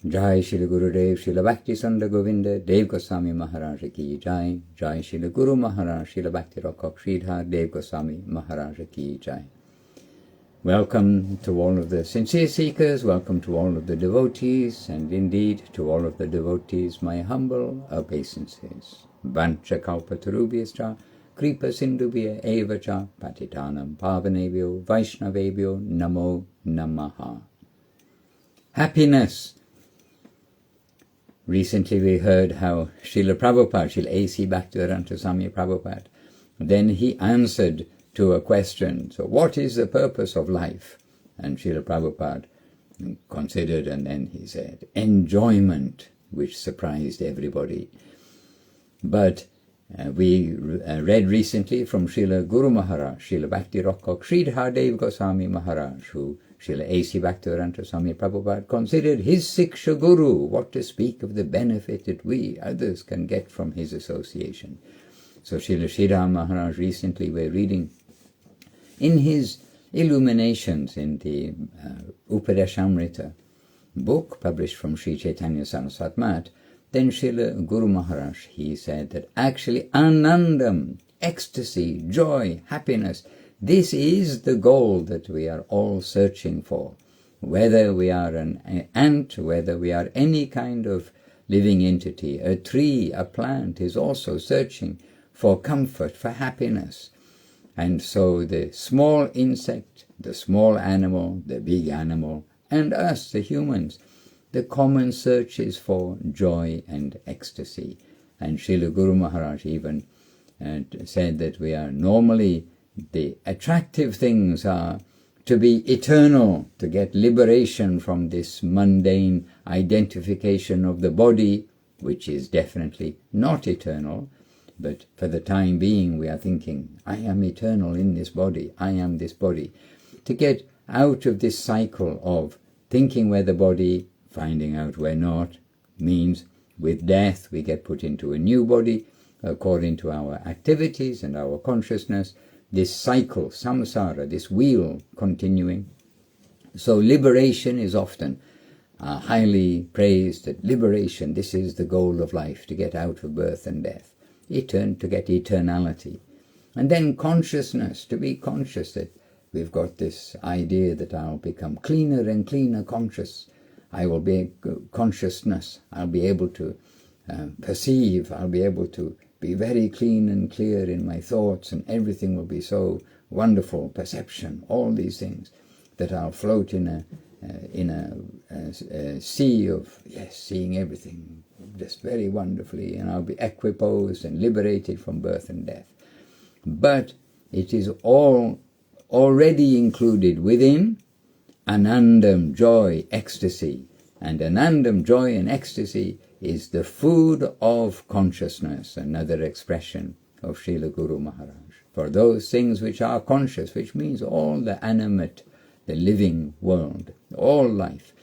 Jai Shri Gurudev Srila Bhakti Sunda Govinda Dev Goswami Maharaj Ki Jai. Jai Shri Guru Maharaj Srila Bhakti Rakkhak Sridhar Dev Goswami Maharaj Ki Jai. Welcome to all of the sincere seekers, welcome to all of the devotees, and indeed to all of the devotees my humble obeisances. Vancha kalpatarubhyascha kripa sindhubhya evacha patitanam pavanebhyo vaishnavebhyo namo namaha. Happiness. Recently we heard how Srila Prabhupada, Srila A.C. Bhaktivedanta Swami Prabhupada, then he answered to a question, so what is the purpose of life? And Srila Prabhupada considered, and then he said, enjoyment, which surprised everybody. But we read recently from Srila Guru Maharaj, Srila Bhakti Rakkhak Sridhar Dev Goswami Maharaj, who Srila A.C. Bhaktivedanta Swami Prabhupada considered his Siksha Guru, what to speak of the benefit that we, others, can get from his association. So Srila Sridhar Maharaj recently we're reading in his illuminations in the Upadeshamrita book published from Sri Chaitanya Saraswat Math, then Srila Guru Maharaj, he said that actually anandam, ecstasy, joy, happiness, this is the goal that we are all searching for. Whether we are an ant, whether we are any kind of living entity, a tree, a plant is also searching for comfort, for happiness. And so the small insect, the small animal, the big animal, and us, the humans, the common search is for joy and ecstasy. And Srila Guru Maharaj even said that we are normally, the attractive things are to be eternal, to get liberation from this mundane identification of the body, which is definitely not eternal. But for the time being we are thinking, I am eternal in this body, I am this body. To get out of this cycle of thinking we're the body, finding out we're not, means with death we get put into a new body according to our activities and our consciousness. This cycle, samsara, this wheel continuing. So liberation is often highly praised, that liberation, this is the goal of life, to get out of birth and death. To get eternality. And then consciousness, to be conscious that we've got this idea that I'll become cleaner and cleaner conscious. I will be consciousness. I'll be able to perceive. I'll be able to be very clean and clear in my thoughts, and everything will be so wonderful, perception, all these things, that I'll float in a sea of, seeing everything just very wonderfully, and I'll be equiposed and liberated from birth and death. But it is all already included within anandam, joy, ecstasy. And anandam, joy and ecstasy is the food of consciousness, another expression of Srila Guru Maharaj. For those things which are conscious, which means all the animate, the living world, all life,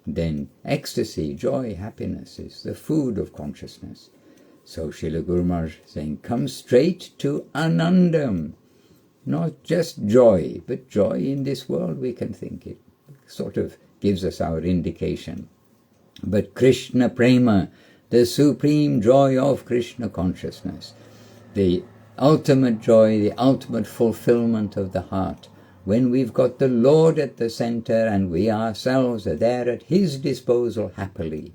then ecstasy, joy, happiness is the food of consciousness. So Srila Guru Maharaj saying, come straight to anandam. Not just joy, but joy in this world we can think. It sort of gives us our indication. But Krishna Prema, the supreme joy of Krishna consciousness, the ultimate joy, the ultimate fulfillment of the heart, when we've got the Lord at the center and we ourselves are there at His disposal happily,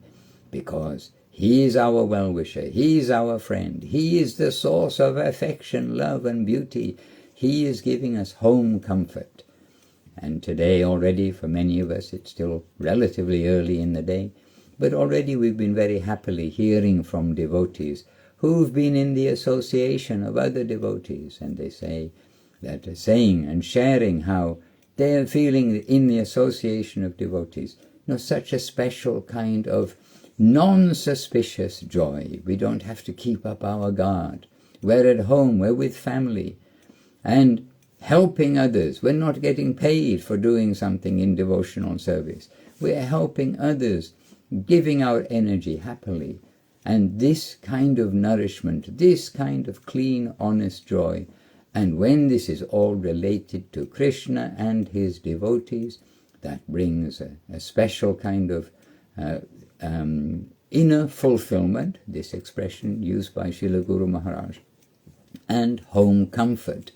because He is our well-wisher, He is our friend, He is the source of affection, love and beauty. He is giving us home comfort. And today already, for many of us, it's still relatively early in the day, but already we've been very happily hearing from devotees who've been in the association of other devotees, and they say that saying and sharing how they're feeling in the association of devotees, such a special kind of non-suspicious joy. We don't have to keep up our guard. We're at home, we're with family, and helping others. We're not getting paid for doing something in devotional service. We're helping others, giving our energy happily. And this kind of nourishment, this kind of clean, honest joy, and when this is all related to Krishna and his devotees, that brings a special kind of inner fulfillment, this expression used by Srila Guru Maharaj, and home comfort.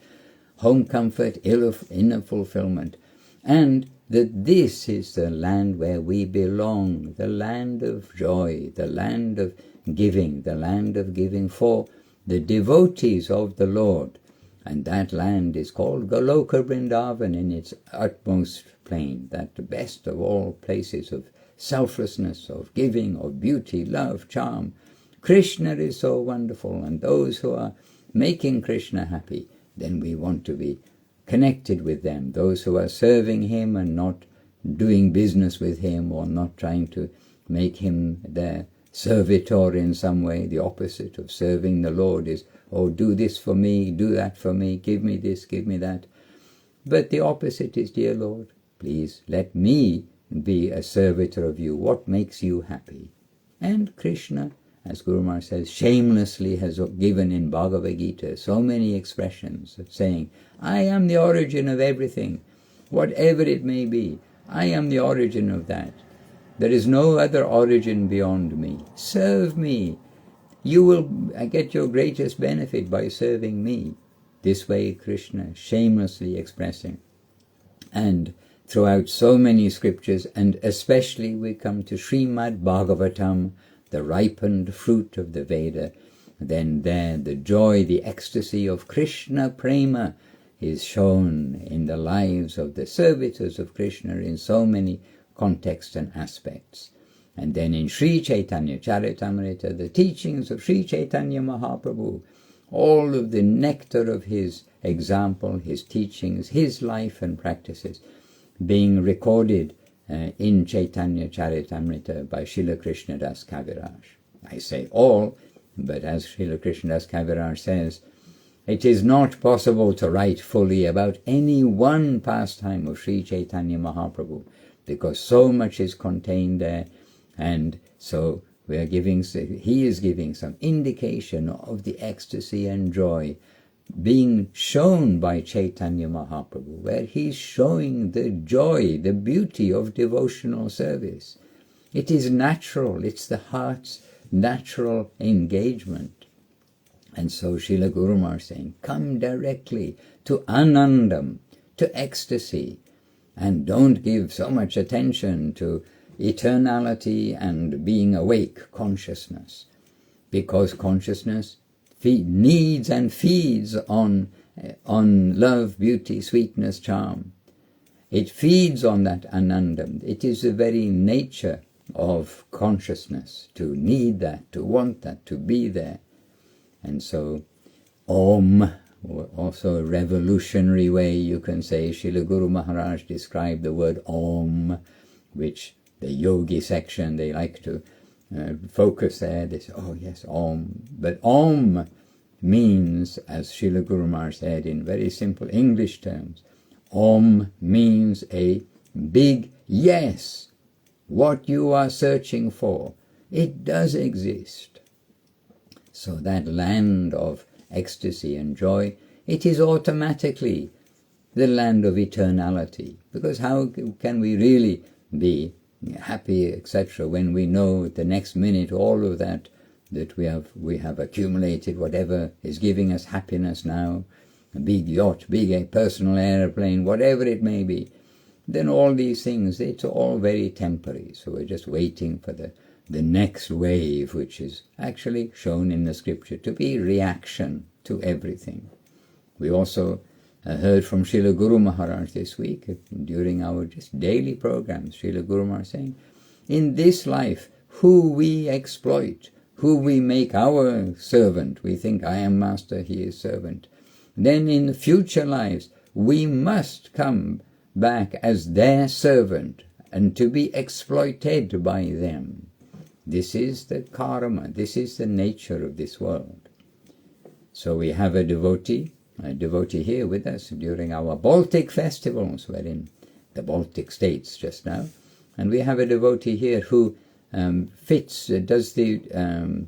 Home comfort, inner fulfillment. And that this is the land where we belong, the land of joy, the land of giving for the devotees of the Lord. And that land is called Goloka Vrindavan in its utmost plain, that the best of all places of selflessness, of giving, of beauty, love, charm. Krishna is so wonderful, and those who are making Krishna happy, then we want to be connected with them. Those who are serving him and not doing business with him, or not trying to make him their servitor in some way. The opposite of serving the Lord is, oh, do this for me, do that for me, give me this, give me that. But the opposite is, dear Lord, please let me be a servitor of you. What makes you happy? And Krishna, as Guru Maharaj says, shamelessly has given in Bhagavad Gita so many expressions of saying, I am the origin of everything, whatever it may be. I am the origin of that. There is no other origin beyond me. Serve me. You will get your greatest benefit by serving me. This way Krishna shamelessly expressing. And throughout so many scriptures, and especially we come to Srimad Bhagavatam, the ripened fruit of the Veda, then there the joy, the ecstasy of Krishna Prema is shown in the lives of the servitors of Krishna in so many contexts and aspects. And then in Sri Chaitanya Charitamrita, the teachings of Sri Chaitanya Mahaprabhu, all of the nectar of his example, his teachings, his life and practices, being recorded in Chaitanya Charitamrita by Srila Krishnadas Kaviraj. I say all, but as Srila Krishnadas Kaviraj says, it is not possible to write fully about any one pastime of Sri Chaitanya Mahaprabhu, because so much is contained there, and so he is giving some indication of the ecstasy and joy being shown by Chaitanya Mahaprabhu, where he's showing the joy, the beauty of devotional service. It is natural, it's the heart's natural engagement. And so Srila Guru Maharaj is saying, come directly to Anandam, to ecstasy, and don't give so much attention to eternality and being awake consciousness, because consciousness needs and feeds on love, beauty, sweetness, charm. It feeds on that Anandam. It is the very nature of consciousness to need that, to want that, to be there. And so Om, also a revolutionary way you can say, Srila Guru Maharaj described the word Om, which the yogi section, they like to focus there. They say, oh yes, Om. But Om means, as Srila Guru Maharaj said in very simple English terms, Om means a big yes. What you are searching for, it does exist. So that land of ecstasy and joy, it is automatically the land of eternality. Because how can we really be happy, etc., when we know the next minute all of that we have accumulated, whatever is giving us happiness now, a big yacht, big personal airplane, whatever it may be, then all these things, it's all very temporary. So we're just waiting for the next wave, which is actually shown in the scripture to be reaction to everything. We also heard from Srila Guru Maharaj this week during our just daily programs, Srila Guru Maharaj saying, in this life, who we exploit, who we make our servant, we think I am master, he is servant. Then in the future lives, we must come back as their servant and to be exploited by them. This is the karma, this is the nature of this world. So we have a devotee here with us during our Baltic festivals. We're in the Baltic states just now, and we have a devotee here who does the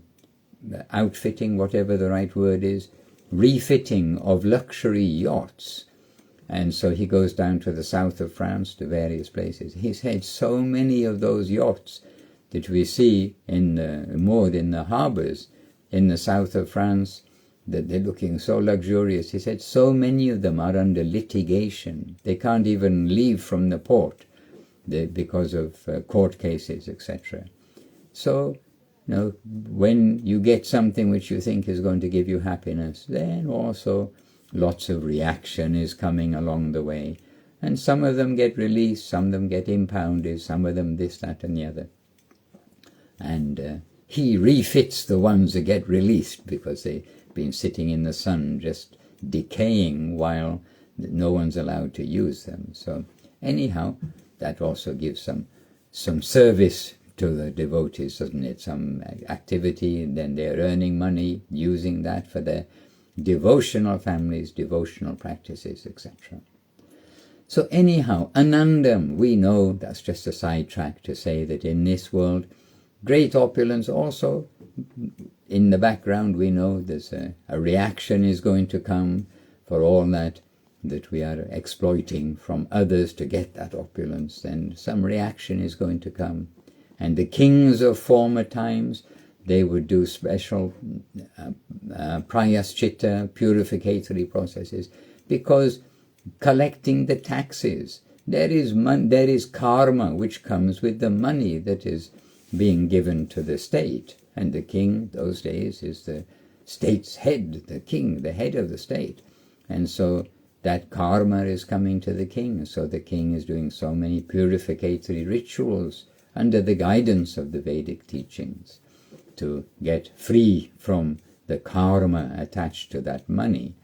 outfitting, whatever the right word is, refitting of luxury yachts. And so he goes down to the south of France, to various places. He's had so many of those yachts. that we see more in the harbours in the south of France, that they're looking so luxurious. He said so many of them are under litigation. They can't even leave from the port because of court cases, etc. So, when you get something which you think is going to give you happiness, then also lots of reaction is coming along the way. And some of them get released, some of them get impounded, some of them this, that, and the other. And he refits the ones that get released because they've been sitting in the sun just decaying while no one's allowed to use them. So anyhow, that also gives some service to the devotees, doesn't it? Some activity, and then they're earning money using that for their devotional families, devotional practices, etc. So anyhow, Anandam, we know that's just a sidetrack to say that in this world, great opulence also, in the background we know there's a reaction is going to come for all that we are exploiting from others to get that opulence, then some reaction is going to come. And the kings of former times, they would do special prayaschitta, purificatory processes, because collecting the taxes, there is karma which comes with the money that is being given to the state. And the king, those days, is the state's head, the king, the head of the state. And so that karma is coming to the king. So the king is doing so many purificatory rituals under the guidance of the Vedic teachings to get free from the karma attached to that money.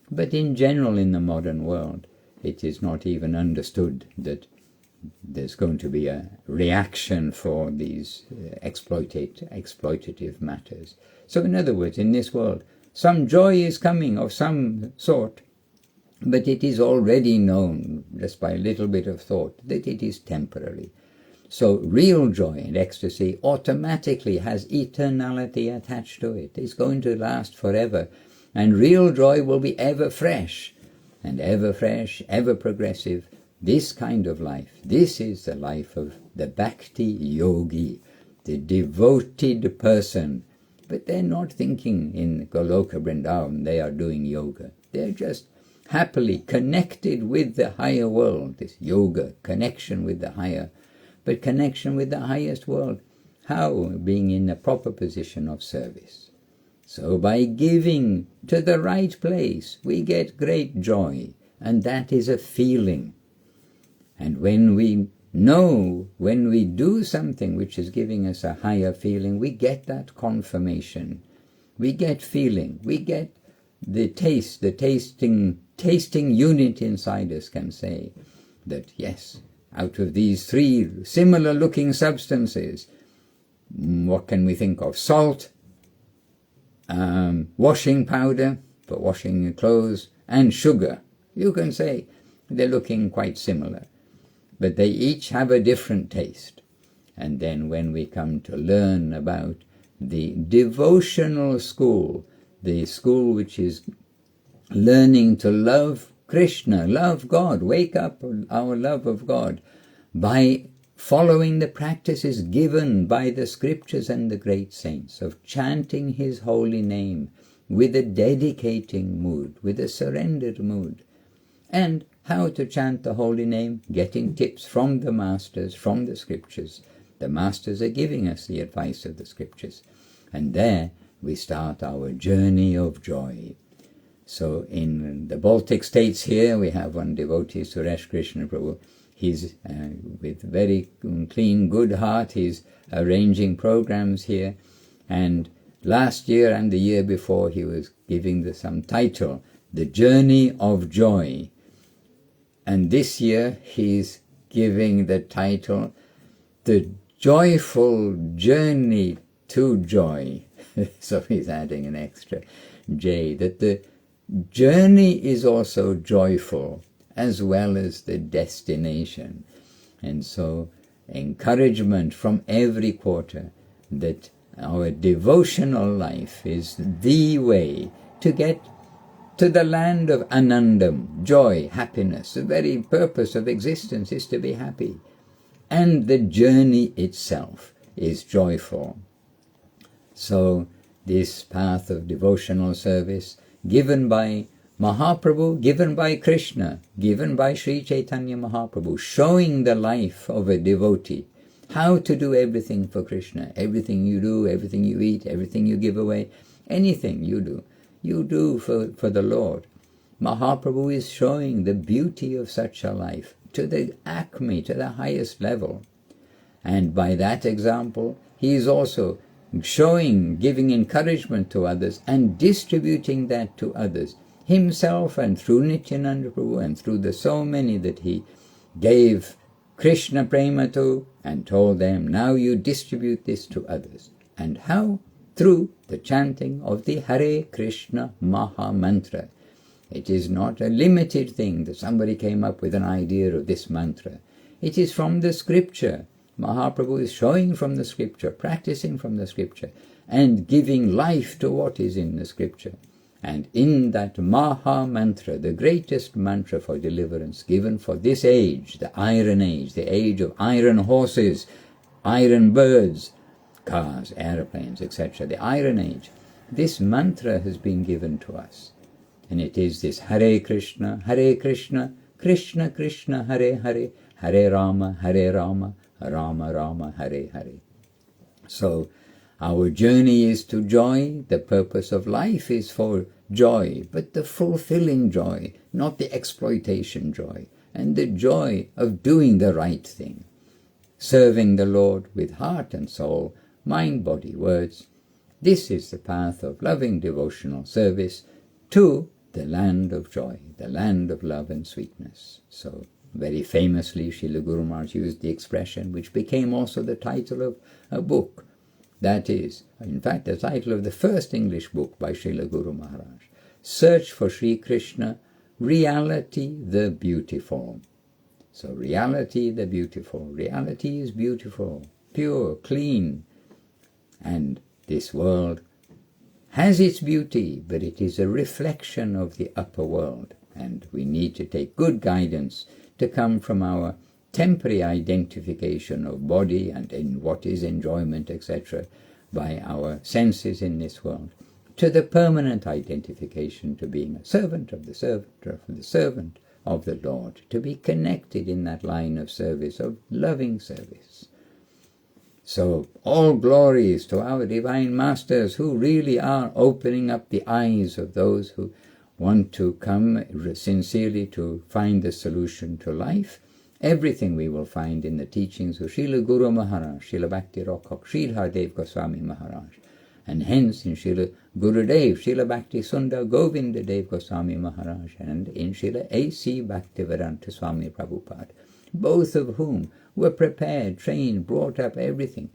But in general, in the modern world, it is not even understood that there's going to be a reaction for these exploitative matters. So in other words, in this world, some joy is coming of some sort, but it is already known, just by a little bit of thought, that it is temporary. So real joy and ecstasy automatically has eternality attached to it. It's going to last forever. And real joy will be ever fresh, ever progressive. This kind of life, this is the life of the Bhakti Yogi, the devoted person. But they're not thinking in Goloka Vrindavan they are doing yoga. They're just happily connected with the higher world, this yoga, connection with the higher, but connection with the highest world. How? Being in a proper position of service. So by giving to the right place, we get great joy, and that is a feeling. And when we know, when we do something which is giving us a higher feeling, we get that confirmation. We get feeling. We get the taste, the tasting unit inside us can say that, yes, out of these three similar looking substances, what can we think of? Salt, washing powder for washing your clothes, and sugar. You can say they're looking quite similar, but they each have a different taste. And then when we come to learn about the devotional school, the school which is learning to love Krishna, love God, wake up our love of God by following the practices given by the scriptures and the great saints of chanting his holy name with a dedicating mood, with a surrendered mood. And how to chant the holy name, getting tips from the masters, from the scriptures. The masters are giving us the advice of the scriptures. And there we start our journey of joy. So in the Baltic states here, we have one devotee, Suresh Krishna Prabhu. He's with very clean, good heart. He's arranging programs here. And last year and the year before, he was giving some title, The Journey of Joy. And this year, he's giving the title, The Joyful Journey to Joy. So he's adding an extra J, that the journey is also joyful as well as the destination. And so encouragement from every quarter that our devotional life is the way to get to the land of Anandam, joy, happiness. The very purpose of existence is to be happy. And the journey itself is joyful. So this path of devotional service given by Mahaprabhu, given by Krishna, given by Sri Chaitanya Mahaprabhu, showing the life of a devotee, how to do everything for Krishna. Everything you do, everything you eat, everything you give away, anything you do for the Lord. Mahaprabhu is showing the beauty of such a life to the acme, to the highest level. And by that example, he is also showing, giving encouragement to others and distributing that to others, himself and through Nityananda Prabhu and through the so many that he gave Krishna Prema to and told them, now you distribute this to others. And how? Through the chanting of the Hare Krishna Maha Mantra. It is not a limited thing that somebody came up with an idea of this mantra. It is from the scripture. Mahaprabhu is showing from the scripture, practicing from the scripture, and giving life to what is in the scripture. And in that Maha Mantra, the greatest mantra for deliverance given for this age, the age of iron horses, iron birds, cars, aeroplanes, etc., the Iron Age, this mantra has been given to us. And it is this Hare Krishna, Krishna Krishna, Hare Hare, Hare Rama, Rama Rama, Hare Hare. So our journey is to joy. The purpose of life is for joy, but the fulfilling joy, not the exploitation joy, and the joy of doing the right thing, serving the Lord with heart and soul, mind, body, words. This is the path of loving devotional service to the land of joy, the land of love and sweetness. So very famously, Srila Guru Maharaj used the expression, which became also the title of a book. That is, in fact, the title of the first English book by Srila Guru Maharaj, Search for Sri Krishna, Reality the Beautiful. So reality the beautiful. Reality is beautiful, pure, clean. And this world has its beauty, but it is a reflection of the upper world. And we need to take good guidance to come from our temporary identification of body and in what is enjoyment, etc., by our senses in this world, to the permanent identification to being a servant of the servant, or the servant of the Lord, to be connected in that line of service, of loving service. So all glories to our divine masters who really are opening up the eyes of those who want to come sincerely to find the solution to life. Everything we will find in the teachings of Srila Guru Maharaj, Srila Bhakti Rokhok, Sridhar Dev Goswami Maharaj, and hence in Srila Gurudev, Srila Bhakti Sundar Govinda Dev Goswami Maharaj, and in Srila A.C. Bhaktivedanta Swami Prabhupada, both of whom were prepared, trained, brought up, everything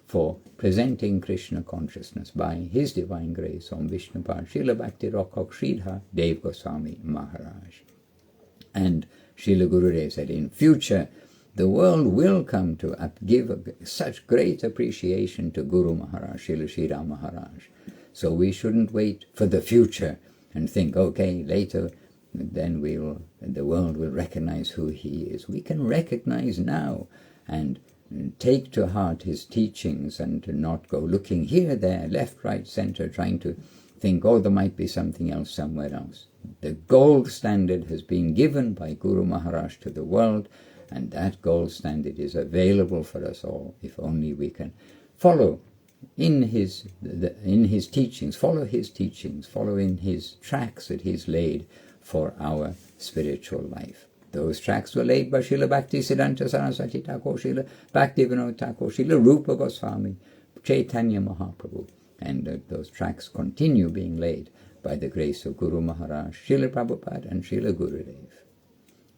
for presenting Krishna consciousness by his divine grace on Vishnupad, Srila Bhakti Rokhok, Sridhar Dev Goswami Maharaj. And Srila Gurudev said, in future, the world will come to give such great appreciation to Guru Maharaj, Srila Sridhar Maharaj. So we shouldn't wait for the future and think, okay, later, then the world will recognize who he is. We can recognize now and take to heart his teachings and to not go looking here, there, left, right, center, trying to think, oh, there might be something else somewhere else. The gold standard has been given by Guru Maharaj to the world, and that gold standard is available for us all, if only we can follow in his teachings, follow in his tracks that he's laid for our spiritual life. Those tracks were laid by Srila Bhakti Siddhanta Saraswati Thakur, Srila Bhaktivinoda Thakur, Srila Rupa Goswami, Chaitanya Mahaprabhu, and those tracks continue being laid by the grace of Guru Maharaj, Srila Prabhupada and Srila Gurudev.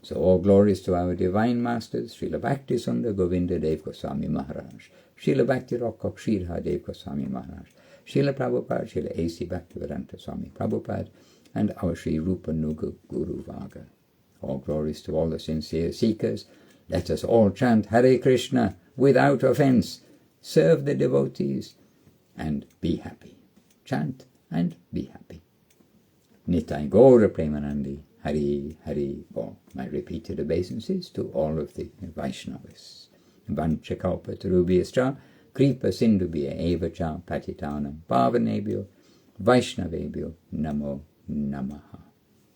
So all glories to our divine masters, Srila Bhakti Sundar Govinda Dev Goswami Maharaj, Srila Bhakti Rokhok Sridhar Dev Goswami Maharaj, Srila Prabhupada, Srila A.C. Bhaktivedanta Swami Prabhupada, and our Sri Rupa Nuga Guru Vaga. All glories to all the sincere seekers. Let us all chant Hare Krishna without offense, serve the devotees, and be happy. Chant and be happy. Nitai Gaura Premanandi, Hari Hari Bol. My repeated obeisances to all of the Vaishnavas. Vanchakalpatarubhyascha Kripa Sindhubhya Evacha Patitanam Pavanebhyo Vaishnavebhyo Namo Namaha.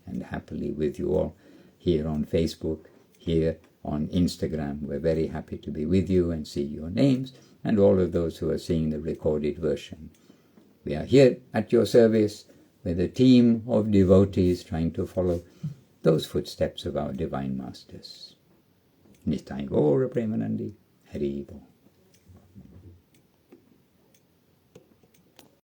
And happily with you all here on Facebook, here on Instagram. We're very happy to be with you and see your names and all of those who are seeing the recorded version. We are here at your service with a team of devotees trying to follow those footsteps of our Divine Masters. Nitai Gaura Premanandi, Hari Bol.